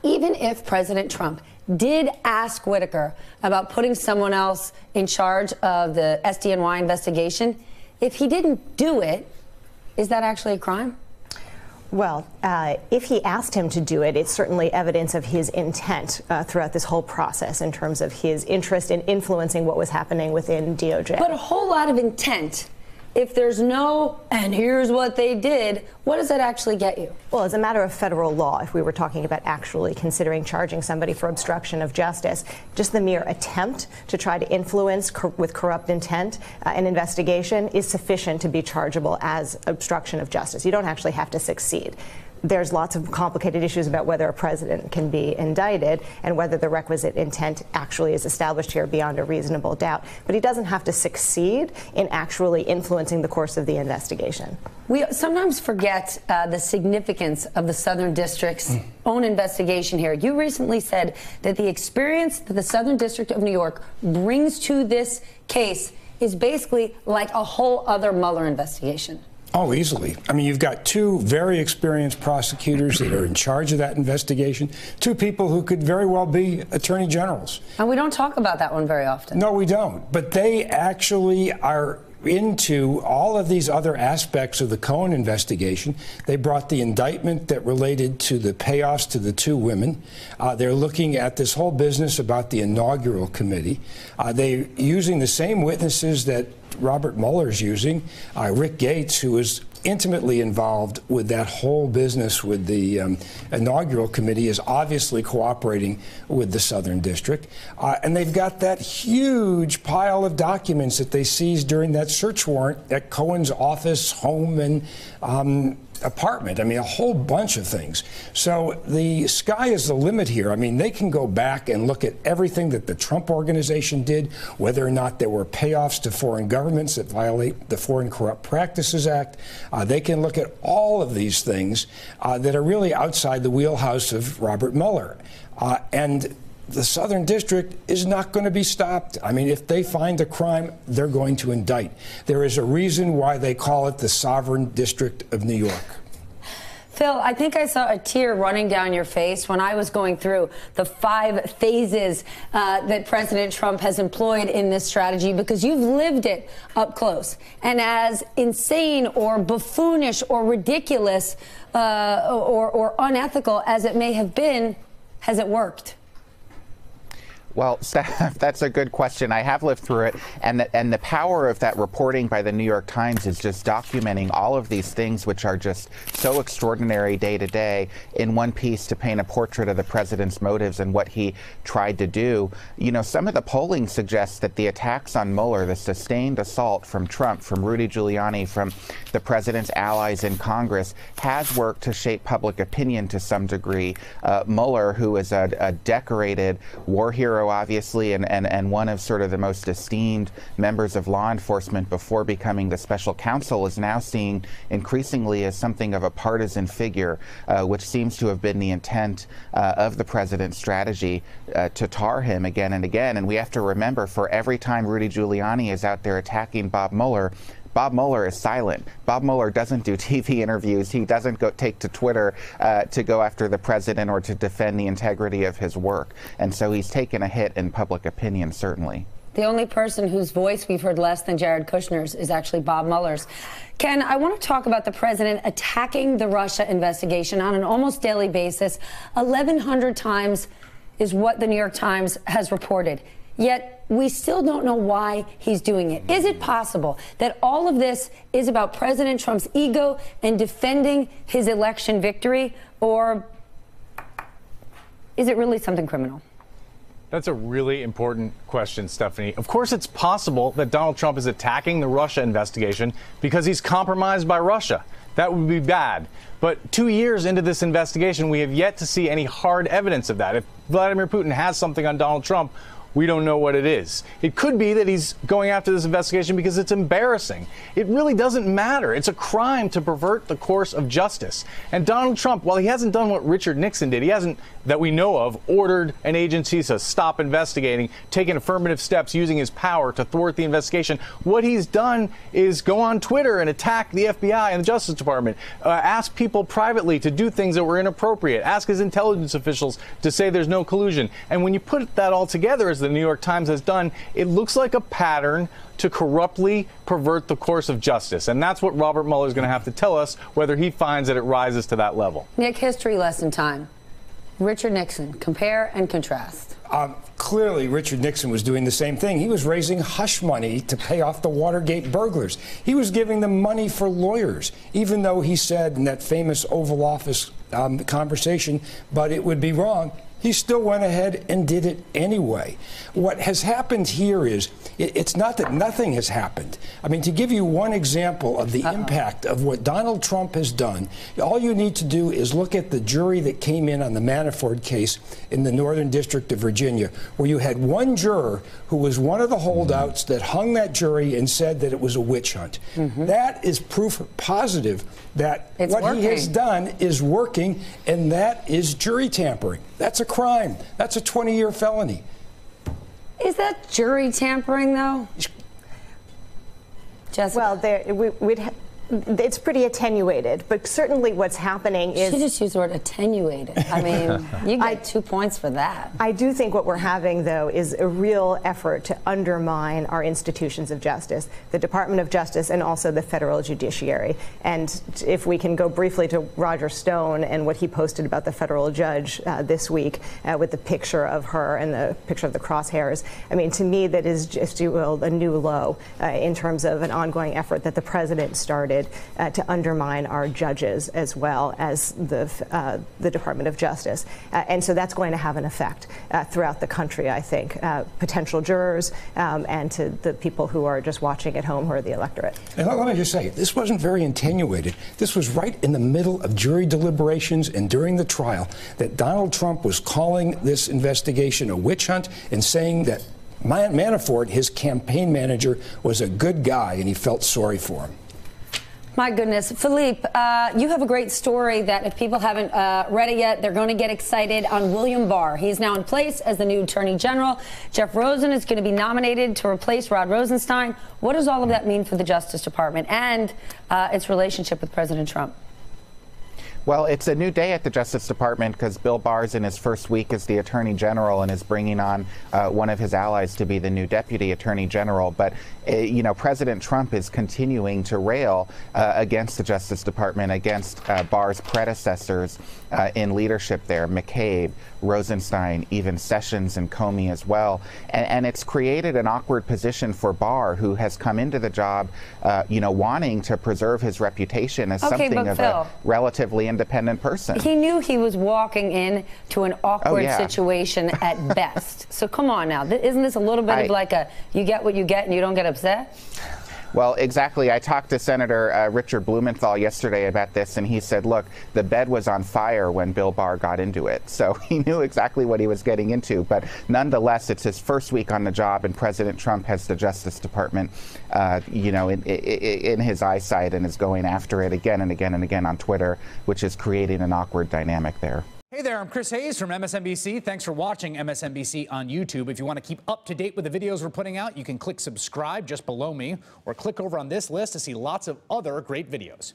even if President Trump did ask Whitaker about putting someone else in charge of the SDNY investigation, if he didn't do it, is that actually a crime? Well, if he asked him to do it, it's certainly evidence of his intent throughout this whole process in terms of his interest in influencing what was happening within DOJ. But a whole lot of intent. If there's no, and here's what they did, what does that actually get you? Well, as a matter of federal law, if we were talking about actually considering charging somebody for obstruction of justice, just the mere attempt to try to influence with corrupt intent an investigation is sufficient to be chargeable as obstruction of justice. You don't actually have to succeed. There's lots of complicated issues about whether a president can be indicted and whether the requisite intent actually is established here beyond a reasonable doubt. But he doesn't have to succeed in actually influencing the course of the investigation. We sometimes forget the significance of the Southern District's own investigation here. You recently said that the experience that the Southern District of New York brings to this case is basically like a whole other Mueller investigation. Oh, easily. I mean, you've got two very experienced prosecutors that are in charge of that investigation, two people who could very well be attorney generals. And we don't talk about that one very often. No, we don't. But they actually are into all of these other aspects of the Cohen investigation. They brought the indictment that related to the payoffs to the two women. They're looking at this whole business about the inaugural committee. They're using the same witnesses that Robert Mueller's using. Rick Gates, who was intimately involved with that whole business with the inaugural committee, is obviously cooperating with the Southern District. And they've got that huge pile of documents that they seized during that search warrant at Cohen's office, home, and apartment. I mean, a whole bunch of things. So the sky is the limit here. I mean, they can go back and look at everything that the Trump organization did, whether or not there were payoffs to foreign governments that violate the Foreign Corrupt Practices Act. They can look at all of these things that are really outside the wheelhouse of Robert Mueller. And the Southern District is not going to be stopped. I mean, if they find a crime, they're going to indict. There is a reason why they call it the Sovereign District of New York. Phil, I think I saw a tear running down your face when I was going through the 5 phases that President Trump has employed in this strategy, because you've lived it up close. And as insane or buffoonish or ridiculous or unethical as it may have been, has it worked? Well, Steph, that's a good question. I have lived through it, and the power of that reporting by the New York Times is just documenting all of these things which are just so extraordinary day to day in one piece to paint a portrait of the president's motives and what he tried to do. You know, some of the polling suggests that the attacks on Mueller, the sustained assault from Trump, from Rudy Giuliani, from the president's allies in Congress, has worked to shape public opinion to some degree. Mueller, who is a decorated war hero, obviously, and one of sort of the most esteemed members of law enforcement before becoming the special counsel, is now seen increasingly as something of a partisan figure, which seems to have been the intent of the president's strategy to tar him again and again. And we have to remember, for every time Rudy Giuliani is out there attacking Bob Mueller is silent. Bob Mueller doesn't do TV interviews. He doesn't take to Twitter to go after the president or to defend the integrity of his work. And so he's taken a hit in public opinion, certainly. The only person whose voice we've heard less than Jared Kushner's is actually Bob Mueller's. Ken, I want to talk about the president attacking the Russia investigation on an almost daily basis. 1,100 times is what the New York Times has reported. Yet we still don't know why he's doing it. Is it possible that all of this is about President Trump's ego and defending his election victory, or is it really something criminal? That's a really important question, Stephanie. Of course, it's possible that Donald Trump is attacking the Russia investigation because he's compromised by Russia. That would be bad. But 2 years into this investigation, we have yet to see any hard evidence of that. If Vladimir Putin has something on Donald Trump, We don't know what it is. It could be that he's going after this investigation because it's embarrassing. It really doesn't matter. It's a crime to pervert the course of justice. And Donald Trump, while he hasn't done what Richard Nixon did, he hasn't, that we know of, ordered an agency to stop investigating, taken affirmative steps using his power to thwart the investigation. What he's done is go on Twitter and attack the FBI and the Justice Department, ask people privately to do things that were inappropriate, ask his intelligence officials to say there's no collusion. And when you put that all together, as the New York Times has done, it looks like a pattern to corruptly pervert the course of justice. And that's what Robert Mueller is going to have to tell us, whether he finds that it rises to that level. Nick, history lesson time. Richard Nixon, compare and contrast. Clearly, Richard Nixon was doing the same thing. He was raising hush money to pay off the Watergate burglars. He was giving them money for lawyers, even though he said in that famous Oval Office conversation, but it would be wrong. He still went ahead and did it anyway. What has happened here is, it's not that nothing has happened. I mean, to give you one example of the impact of what Donald Trump has done, all you need to do is look at the jury that came in on the Manafort case in the Northern District of Virginia, where you had one juror who was one of the holdouts that hung that jury and said that it was a witch hunt. That is proof positive that what he has done is working, and that is jury tampering. That's a crime. That's a 20-year felony. Is that jury tampering, though? Jessica? Well, it's pretty attenuated, but certainly what's happening is... She just used the word attenuated. I mean, you get 2 points for that. I do think what we're having, though, is a real effort to undermine our institutions of justice, the Department of Justice and also the federal judiciary. And if we can go briefly to Roger Stone and what he posted about the federal judge this week with the picture of her and the picture of the crosshairs, I mean, to me, that is just, you will, a new low in terms of an ongoing effort that the president started to undermine our judges as well as the Department of Justice. And so that's going to have an effect throughout the country, I think, potential jurors and to the people who are just watching at home who are the electorate. And let me just say, this wasn't very attenuated. This was right in the middle of jury deliberations and during the trial that Donald Trump was calling this investigation a witch hunt and saying that Manafort, his campaign manager, was a good guy and he felt sorry for him. My goodness. Philippe, you have a great story that if people haven't read it yet, they're going to get excited on William Barr. He's now in place as the new Attorney General. Jeff Rosen is going to be nominated to replace Rod Rosenstein. What does all of that mean for the Justice Department and its relationship with President Trump? Well, it's a new day at the Justice Department because Bill Barr's in his first week as the Attorney General and is bringing on one of his allies to be the new Deputy Attorney General. But, you know, President Trump is continuing to rail against the Justice Department, against Barr's predecessors in leadership there, McCabe, Rosenstein, even Sessions and Comey as well. And it's created an awkward position for Barr, who has come into the job, you know, wanting to preserve his reputation as something of a relatively independent person. He knew he was walking in to an awkward situation at best. So come on now. Isn't this a little bit of like a you get what you get and you don't get upset? Well, exactly. I talked to Senator Richard Blumenthal yesterday about this, and he said, look, the bed was on fire when Bill Barr got into it. So he knew exactly what he was getting into. But nonetheless, it's his first week on the job, and President Trump has the Justice Department, you know, in his eyesight and is going after it again and again and again on Twitter, which is creating an awkward dynamic there. Hey there, I'm Chris Hayes from MSNBC. Thanks for watching MSNBC on YouTube. If you want to keep up to date with the videos we're putting out, you can click subscribe just below me or click over on this list to see lots of other great videos.